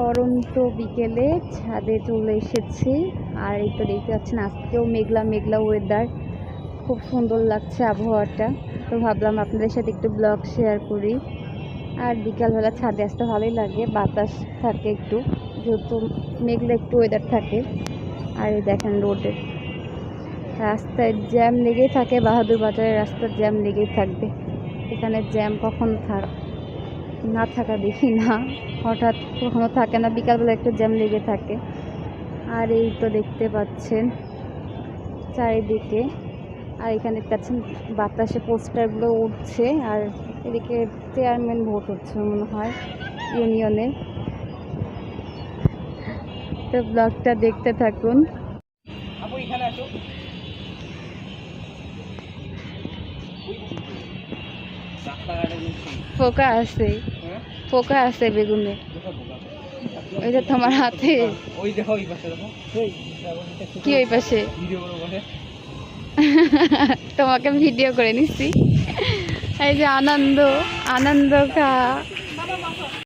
পরন্ত বিকেলে ছাদে চলে এসেছি। আর এই তো দেখতে পাচ্ছেন আজকেও মেঘলা মেঘলা ওয়েদার, খুব সুন্দর লাগছে আবহাওয়াটা। তো ভাবলাম আপনাদের সাথে একটু ব্লগ শেয়ার করি। আর বিকালবেলা ছাদে আসতে ভালোই লাগে, বাতাস থাকে একটু, যেহেতু মেঘলা একটু ওয়েদার থাকে। আর এই দেখেন রোডে রাস্তায় জ্যাম লেগেই থাকে, বাহাদুর বাজারের রাস্তার জ্যাম লেগেই থাকবে। এখানে জ্যাম কখন না থাকা দেখি না, হঠাৎ কখনো থাকে না, বিকালবেলা একটু জ্যাম লেগে থাকে। আর এই তো দেখতে পাচ্ছেন চারিদিকে, আর এখানে দেখতে পাচ্ছেন বাতাসে পোস্টারগুলো উঠছে। আর এদিকে চেয়ারম্যান ভোট হচ্ছে মনে হয় ইউনিয়নের। তো ব্লগটা দেখতে থাকুন। পোকা আছে, পোকা আছে বেগুনে, ওই যে তোমার হাতে। কি ওই পাশে? তোমাকে ভিডিও করে নিচ্ছি। এই যে আনন্দ আনন্দ খা।